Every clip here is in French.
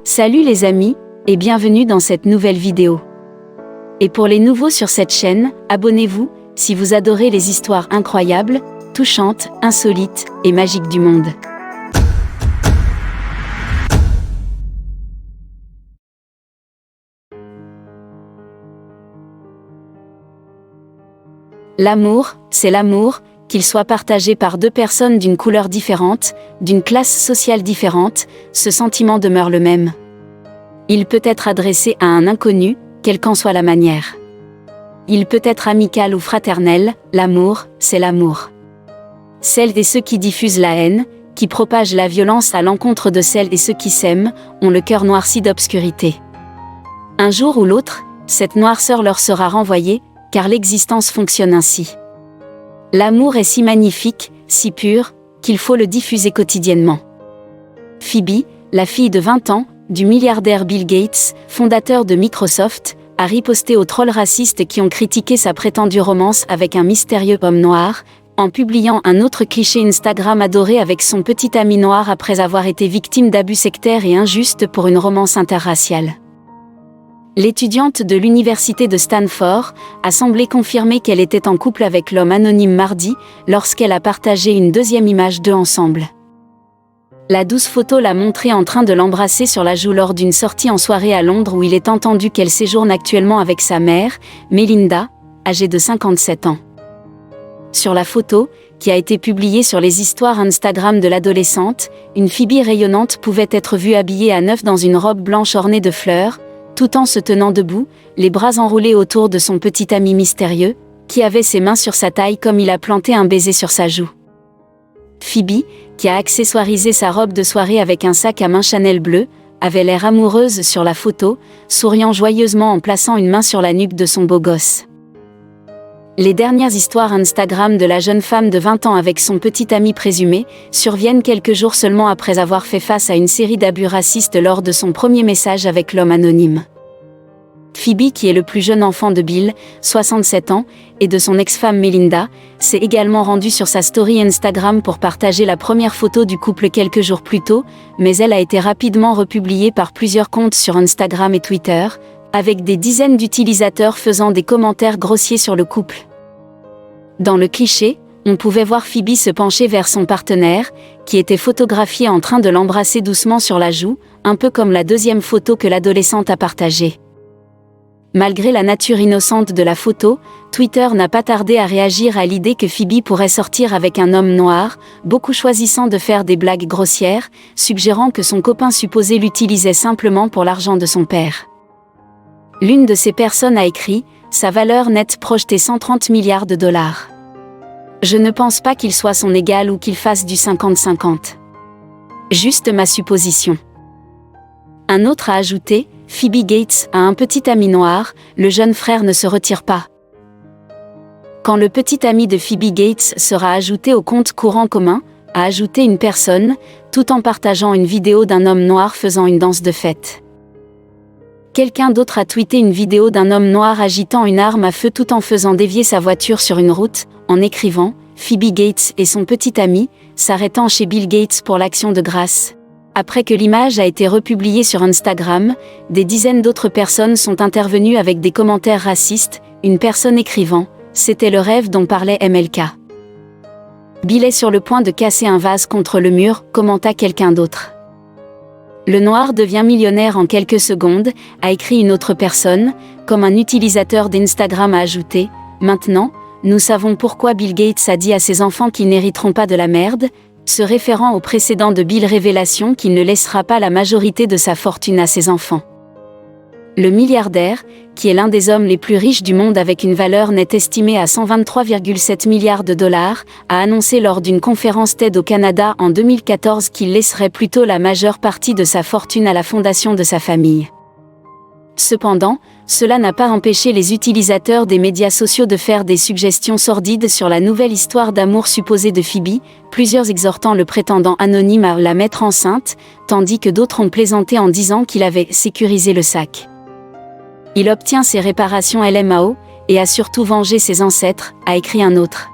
Salut les amis, et bienvenue dans cette nouvelle vidéo. Et pour les nouveaux sur cette chaîne, abonnez-vous, si vous adorez les histoires incroyables, touchantes, insolites et magiques du monde. L'amour, c'est l'amour, qu'il soit partagé par deux personnes d'une couleur différente, d'une classe sociale différente, ce sentiment demeure le même. Il peut être adressé à un inconnu, quelle qu'en soit la manière. Il peut être amical ou fraternel, l'amour, c'est l'amour. Celles et ceux qui diffusent la haine, qui propagent la violence à l'encontre de celles et ceux qui s'aiment, ont le cœur noirci d'obscurité. Un jour ou l'autre, cette noirceur leur sera renvoyée, car l'existence fonctionne ainsi. L'amour est si magnifique, si pur, qu'il faut le diffuser quotidiennement. Phoebe, la fille de 20 ans, du milliardaire Bill Gates, fondateur de Microsoft, a riposté aux trolls racistes qui ont critiqué sa prétendue romance avec un mystérieux homme noir, en publiant un autre cliché Instagram adoré avec son petit ami noir après avoir été victime d'abus sectaires et injustes pour une romance interraciale. L'étudiante de l'université de Stanford a semblé confirmer qu'elle était en couple avec l'homme anonyme mardi, lorsqu'elle a partagé une deuxième image d'eux ensemble. La douce photo l'a montré en train de l'embrasser sur la joue lors d'une sortie en soirée à Londres où il est entendu qu'elle séjourne actuellement avec sa mère, Melinda, âgée de 57 ans. Sur la photo, qui a été publiée sur les histoires Instagram de l'adolescente, une Phoebe rayonnante pouvait être vue habillée à neuf dans une robe blanche ornée de fleurs, tout en se tenant debout, les bras enroulés autour de son petit ami mystérieux, qui avait ses mains sur sa taille comme il a planté un baiser sur sa joue. Phoebe, qui a accessoirisé sa robe de soirée avec un sac à main Chanel bleu, avait l'air amoureuse sur la photo, souriant joyeusement en plaçant une main sur la nuque de son beau gosse. Les dernières histoires Instagram de la jeune femme de 20 ans avec son petit ami présumé surviennent quelques jours seulement après avoir fait face à une série d'abus racistes lors de son premier message avec l'homme anonyme. Phoebe, qui est le plus jeune enfant de Bill, 67 ans, et de son ex-femme Melinda, s'est également rendue sur sa story Instagram pour partager la première photo du couple quelques jours plus tôt, mais elle a été rapidement republiée par plusieurs comptes sur Instagram et Twitter, avec des dizaines d'utilisateurs faisant des commentaires grossiers sur le couple. Dans le cliché, on pouvait voir Phoebe se pencher vers son partenaire, qui était photographié en train de l'embrasser doucement sur la joue, un peu comme la deuxième photo que l'adolescente a partagée. Malgré la nature innocente de la photo, Twitter n'a pas tardé à réagir à l'idée que Phoebe pourrait sortir avec un homme noir, beaucoup choisissant de faire des blagues grossières, suggérant que son copain supposé l'utilisait simplement pour l'argent de son père. L'une de ces personnes a écrit « Sa valeur nette projetée 130 milliards de dollars. Je ne pense pas qu'il soit son égal ou qu'il fasse du 50-50. Juste ma supposition. » Un autre a ajouté « Phoebe Gates a un petit ami noir, le jeune frère ne se retire pas. » Quand le petit ami de Phoebe Gates sera ajouté au compte courant commun, a ajouté une personne, tout en partageant une vidéo d'un homme noir faisant une danse de fête. Quelqu'un d'autre a tweeté une vidéo d'un homme noir agitant une arme à feu tout en faisant dévier sa voiture sur une route, en écrivant « Phoebe Gates et son petit ami, s'arrêtant chez Bill Gates pour l'action de grâce ». Après que l'image a été republiée sur Instagram, des dizaines d'autres personnes sont intervenues avec des commentaires racistes, une personne écrivant « C'était le rêve dont parlait MLK. Bill est sur le point de casser un vase contre le mur », commenta quelqu'un d'autre. Le noir devient millionnaire en quelques secondes, a écrit une autre personne, comme un utilisateur d'Instagram a ajouté « Maintenant, nous savons pourquoi Bill Gates a dit à ses enfants qu'ils n'hériteront pas de la merde », se référant au précédent de Bill révélation qu'il ne laissera pas la majorité de sa fortune à ses enfants. Le milliardaire, qui est l'un des hommes les plus riches du monde avec une valeur nette estimée à 123,7 milliards de dollars, a annoncé lors d'une conférence TED au Canada en 2014 qu'il laisserait plutôt la majeure partie de sa fortune à la fondation de sa famille. Cependant, cela n'a pas empêché les utilisateurs des médias sociaux de faire des suggestions sordides sur la nouvelle histoire d'amour supposée de Phoebe, plusieurs exhortant le prétendant anonyme à la mettre enceinte, tandis que d'autres ont plaisanté en disant qu'il avait sécurisé le sac. Il obtient ses réparations LMAO, et a surtout vengé ses ancêtres, a écrit un autre.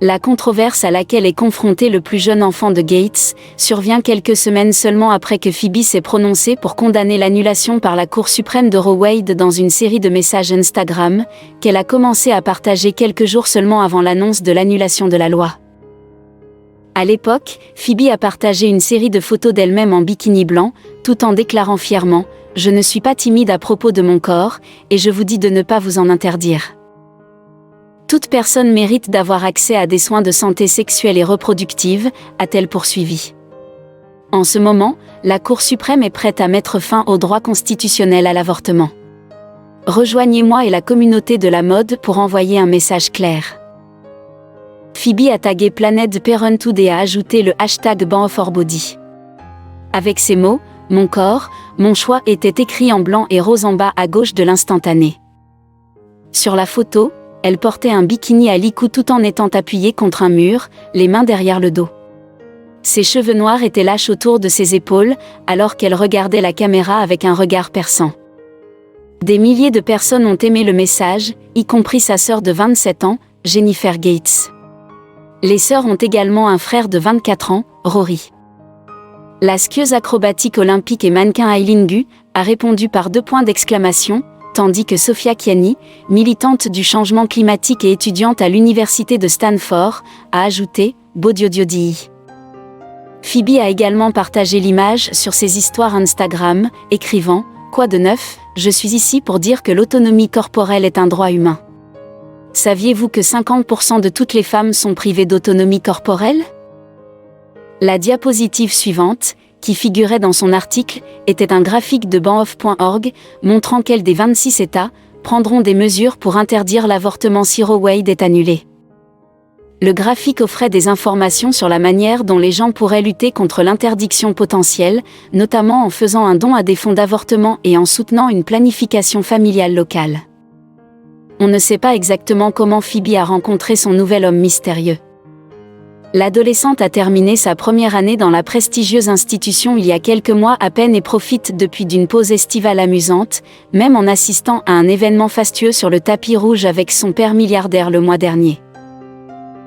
La controverse à laquelle est confronté le plus jeune enfant de Gates survient quelques semaines seulement après que Phoebe s'est prononcée pour condamner l'annulation par la Cour suprême de Roe Wade dans une série de messages Instagram qu'elle a commencé à partager quelques jours seulement avant l'annonce de l'annulation de la loi. À l'époque, Phoebe a partagé une série de photos d'elle-même en bikini blanc, tout en déclarant fièrement « Je ne suis pas timide à propos de mon corps, et je vous dis de ne pas vous en interdire. » Toute personne mérite d'avoir accès à des soins de santé sexuelle et reproductive, a-t-elle poursuivi. En ce moment, la Cour suprême est prête à mettre fin au droit constitutionnel à l'avortement. Rejoignez-moi et la communauté de la mode pour envoyer un message clair. Phoebe a tagué Planned Parenthood et a ajouté le hashtag #BanOfHerBody. Avec ces mots, mon corps, mon choix était écrit en blanc et rose en bas à gauche de l'instantané. Sur la photo, elle portait un bikini à licou tout en étant appuyée contre un mur, les mains derrière le dos. Ses cheveux noirs étaient lâches autour de ses épaules, alors qu'elle regardait la caméra avec un regard perçant. Des milliers de personnes ont aimé le message, y compris sa sœur de 27 ans, Jennifer Gates. Les sœurs ont également un frère de 24 ans, Rory. La skieuse acrobatique olympique et mannequin Eileen Gu a répondu par 2 points d'exclamation, tandis que Sophia Kiani, militante du changement climatique et étudiante à l'université de Stanford, a ajouté « Bodiodiodii ». Phoebe a également partagé l'image sur ses histoires Instagram, écrivant « Quoi de neuf, je suis ici pour dire que l'autonomie corporelle est un droit humain. Saviez-vous que 50% de toutes les femmes sont privées d'autonomie corporelle ?» La diapositive suivante, qui figurait dans son article, était un graphique de BanOf.org, montrant quels des 26 États prendront des mesures pour interdire l'avortement si Roe Wade est annulé. Le graphique offrait des informations sur la manière dont les gens pourraient lutter contre l'interdiction potentielle, notamment en faisant un don à des fonds d'avortement et en soutenant une planification familiale locale. On ne sait pas exactement comment Phoebe a rencontré son nouvel homme mystérieux. L'adolescente a terminé sa première année dans la prestigieuse institution il y a quelques mois à peine et profite depuis d'une pause estivale amusante, même en assistant à un événement fastueux sur le tapis rouge avec son père milliardaire le mois dernier.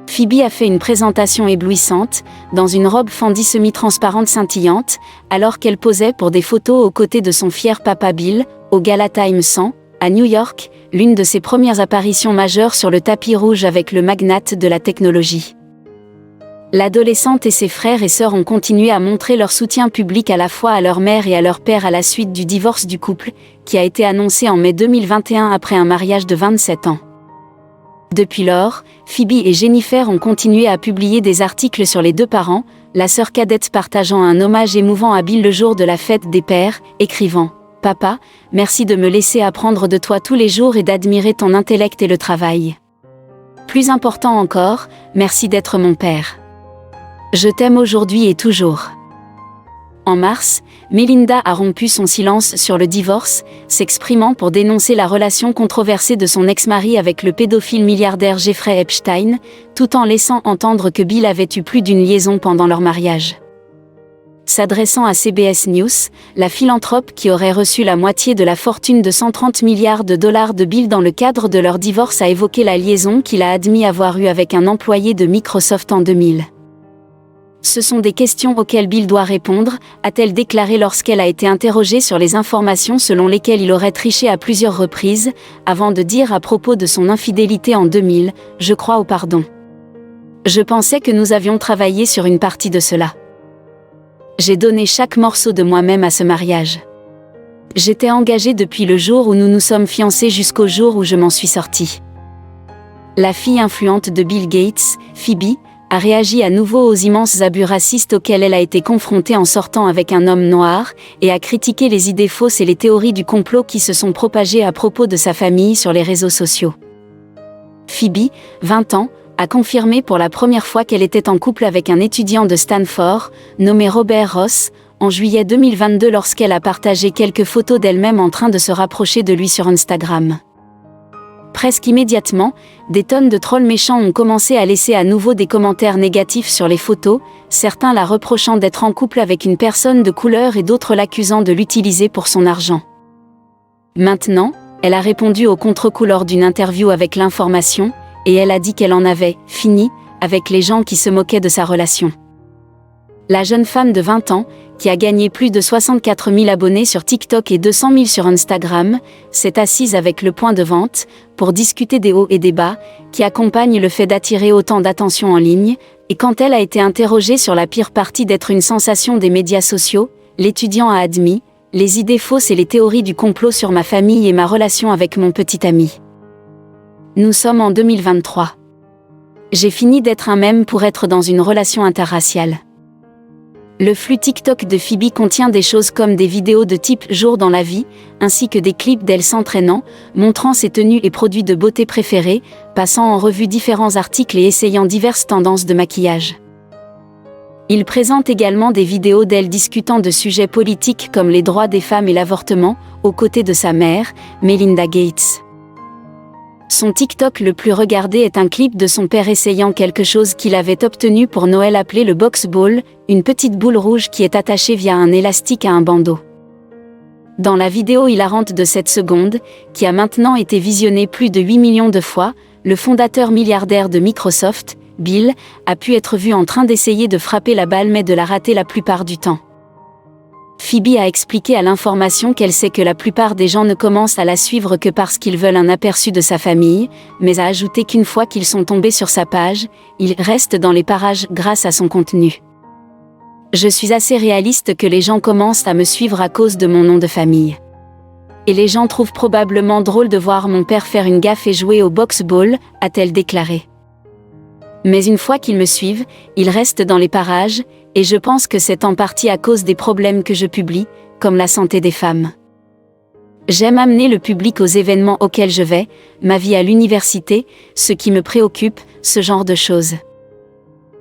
Phoebe a fait une présentation éblouissante, dans une robe Fendi semi-transparente scintillante, alors qu'elle posait pour des photos aux côtés de son fier papa Bill, au Gala Time 100, à New York, l'une de ses premières apparitions majeures sur le tapis rouge avec le magnate de la technologie. L'adolescente et ses frères et sœurs ont continué à montrer leur soutien public à la fois à leur mère et à leur père à la suite du divorce du couple, qui a été annoncé en mai 2021 après un mariage de 27 ans. Depuis lors, Phoebe et Jennifer ont continué à publier des articles sur les 2 parents, la sœur cadette partageant un hommage émouvant à Bill le jour de la fête des pères, écrivant « Papa, merci de me laisser apprendre de toi tous les jours et d'admirer ton intellect et le travail. Plus important encore, merci d'être mon père. Je t'aime aujourd'hui et toujours. » En mars, Melinda a rompu son silence sur le divorce, s'exprimant pour dénoncer la relation controversée de son ex-mari avec le pédophile milliardaire Jeffrey Epstein, tout en laissant entendre que Bill avait eu plus d'une liaison pendant leur mariage. S'adressant à CBS News, la philanthrope qui aurait reçu la moitié de la fortune de 130 milliards de dollars de Bill dans le cadre de leur divorce a évoqué la liaison qu'il a admis avoir eue avec un employé de Microsoft en 2000. Ce sont des questions auxquelles Bill doit répondre, a-t-elle déclaré lorsqu'elle a été interrogée sur les informations selon lesquelles il aurait triché à plusieurs reprises, avant de dire à propos de son infidélité en 2000, « Je crois au pardon. Je pensais que nous avions travaillé sur une partie de cela. J'ai donné chaque morceau de moi-même à ce mariage. J'étais engagée depuis le jour où nous nous sommes fiancés jusqu'au jour où je m'en suis sortie. » La fille influente de Bill Gates, Phoebe, a réagi à nouveau aux immenses abus racistes auxquels elle a été confrontée en sortant avec un homme noir, et a critiqué les idées fausses et les théories du complot qui se sont propagées à propos de sa famille sur les réseaux sociaux. Phoebe, 20 ans, a confirmé pour la première fois qu'elle était en couple avec un étudiant de Stanford, nommé Robert Ross, en juillet 2022 lorsqu'elle a partagé quelques photos d'elle-même en train de se rapprocher de lui sur Instagram. Presque immédiatement, des tonnes de trolls méchants ont commencé à laisser à nouveau des commentaires négatifs sur les photos, certains la reprochant d'être en couple avec une personne de couleur et d'autres l'accusant de l'utiliser pour son argent. Maintenant, elle a répondu au contre-coup lors d'une interview avec l'Information, et elle a dit qu'elle en avait « fini » avec les gens qui se moquaient de sa relation. La jeune femme de 20 ans, qui a gagné plus de 64 000 abonnés sur TikTok et 200 000 sur Instagram, s'est assise avec le point de vente pour discuter des hauts et des bas qui accompagnent le fait d'attirer autant d'attention en ligne, et quand elle a été interrogée sur la pire partie d'être une sensation des médias sociaux, l'étudiant a admis « les idées fausses et les théories du complot sur ma famille et ma relation avec mon petit ami ». Nous sommes en 2023. J'ai fini d'être un mème pour être dans une relation interraciale. Le flux TikTok de Phoebe contient des choses comme des vidéos de type jour dans la vie, ainsi que des clips d'elle s'entraînant, montrant ses tenues et produits de beauté préférés, passant en revue différents articles et essayant diverses tendances de maquillage. Il présente également des vidéos d'elle discutant de sujets politiques comme les droits des femmes et l'avortement, aux côtés de sa mère, Melinda Gates. Son TikTok le plus regardé est un clip de son père essayant quelque chose qu'il avait obtenu pour Noël appelé le box ball, une petite boule rouge qui est attachée via un élastique à un bandeau. Dans la vidéo hilarante de 7 secondes, qui a maintenant été visionnée plus de 8 millions de fois, le fondateur milliardaire de Microsoft, Bill, a pu être vu en train d'essayer de frapper la balle mais de la rater la plupart du temps. Phoebe a expliqué à l'Information qu'elle sait que la plupart des gens ne commencent à la suivre que parce qu'ils veulent un aperçu de sa famille, mais a ajouté qu'une fois qu'ils sont tombés sur sa page, ils restent dans les parages grâce à son contenu. Je suis assez réaliste que les gens commencent à me suivre à cause de mon nom de famille. Et les gens trouvent probablement drôle de voir mon père faire une gaffe et jouer au box-ball, a-t-elle déclaré. Mais une fois qu'ils me suivent, ils restent dans les parages, et je pense que c'est en partie à cause des problèmes que je publie, comme la santé des femmes. J'aime amener le public aux événements auxquels je vais, ma vie à l'université, ce qui me préoccupe, ce genre de choses.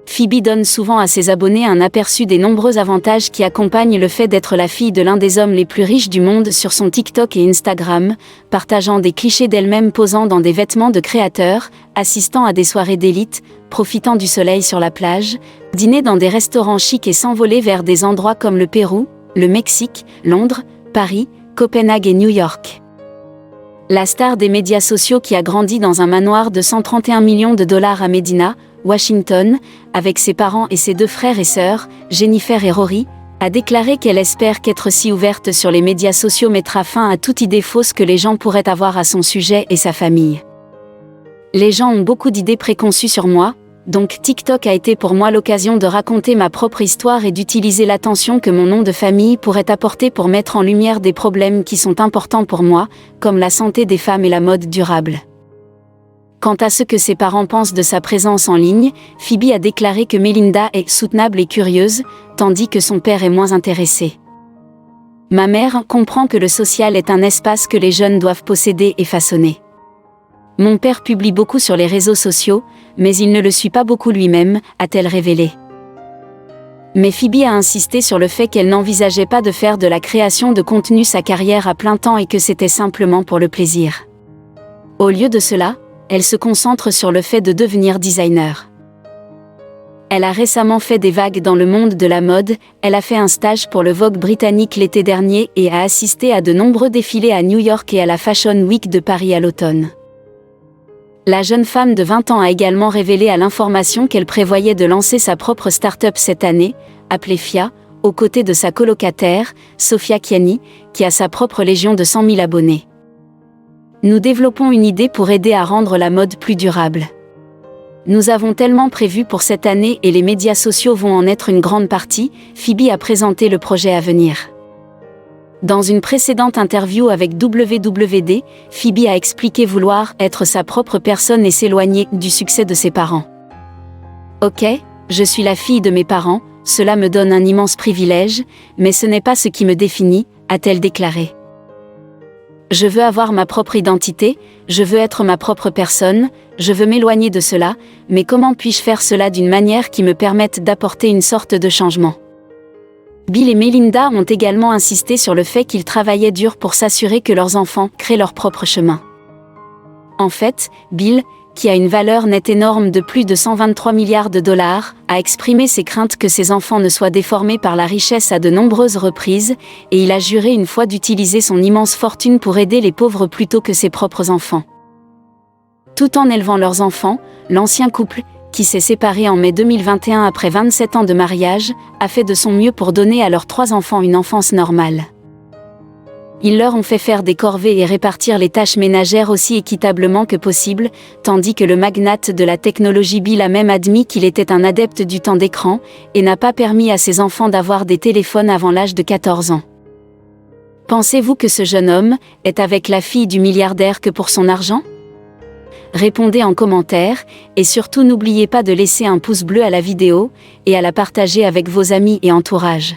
Phoebe donne souvent à ses abonnés un aperçu des nombreux avantages qui accompagnent le fait d'être la fille de l'un des hommes les plus riches du monde sur son TikTok et Instagram, partageant des clichés d'elle-même posant dans des vêtements de créateurs, assistant à des soirées d'élite, profitant du soleil sur la plage, dîner dans des restaurants chics et s'envoler vers des endroits comme le Pérou, le Mexique, Londres, Paris, Copenhague et New York. La star des médias sociaux qui a grandi dans un manoir de 131 millions de dollars à Medina, Washington, avec ses parents et ses 2 frères et sœurs, Jennifer et Rory, a déclaré qu'elle espère qu'être si ouverte sur les médias sociaux mettra fin à toute idée fausse que les gens pourraient avoir à son sujet et sa famille. Les gens ont beaucoup d'idées préconçues sur moi, donc TikTok a été pour moi l'occasion de raconter ma propre histoire et d'utiliser l'attention que mon nom de famille pourrait apporter pour mettre en lumière des problèmes qui sont importants pour moi, comme la santé des femmes et la mode durable. Quant à ce que ses parents pensent de sa présence en ligne, Phoebe a déclaré que Melinda est soutenable et curieuse, tandis que son père est moins intéressé. Ma mère comprend que le social est un espace que les jeunes doivent posséder et façonner. Mon père publie beaucoup sur les réseaux sociaux, mais il ne le suit pas beaucoup lui-même, a-t-elle révélé. Mais Phoebe a insisté sur le fait qu'elle n'envisageait pas de faire de la création de contenu sa carrière à plein temps et que c'était simplement pour le plaisir. Au lieu de cela, elle se concentre sur le fait de devenir designer. Elle a récemment fait des vagues dans le monde de la mode, elle a fait un stage pour le Vogue britannique l'été dernier et a assisté à de nombreux défilés à New York et à la Fashion Week de Paris à l'automne. La jeune femme de 20 ans a également révélé à l'Information qu'elle prévoyait de lancer sa propre start-up cette année, appelée FIA, aux côtés de sa colocataire, Sofia Chiani, qui a sa propre légion de 100 000 abonnés. Nous développons une idée pour aider à rendre la mode plus durable. Nous avons tellement prévu pour cette année et les médias sociaux vont en être une grande partie, Phoebe a présenté le projet à venir. Dans une précédente interview avec WWD, Phoebe a expliqué vouloir être sa propre personne et s'éloigner du succès de ses parents. « Ok, je suis la fille de mes parents, cela me donne un immense privilège, mais ce n'est pas ce qui me définit », a-t-elle déclaré. « Je veux avoir ma propre identité, je veux être ma propre personne, je veux m'éloigner de cela, mais comment puis-je faire cela d'une manière qui me permette d'apporter une sorte de changement ?» Bill et Melinda ont également insisté sur le fait qu'ils travaillaient dur pour s'assurer que leurs enfants créent leur propre chemin. En fait, Bill, qui a une valeur nette énorme de plus de 123 milliards de dollars, a exprimé ses craintes que ses enfants ne soient déformés par la richesse à de nombreuses reprises, et il a juré une fois d'utiliser son immense fortune pour aider les pauvres plutôt que ses propres enfants. Tout en élevant leurs enfants, l'ancien couple, qui s'est séparé en mai 2021 après 27 ans de mariage, a fait de son mieux pour donner à leurs 3 enfants une enfance normale. Ils leur ont fait faire des corvées et répartir les tâches ménagères aussi équitablement que possible, tandis que le magnate de la technologie Bill a même admis qu'il était un adepte du temps d'écran, et n'a pas permis à ses enfants d'avoir des téléphones avant l'âge de 14 ans. Pensez-vous que ce jeune homme est avec la fille du milliardaire que pour son argent ? Répondez en commentaire, et surtout n'oubliez pas de laisser un pouce bleu à la vidéo, et à la partager avec vos amis et entourage.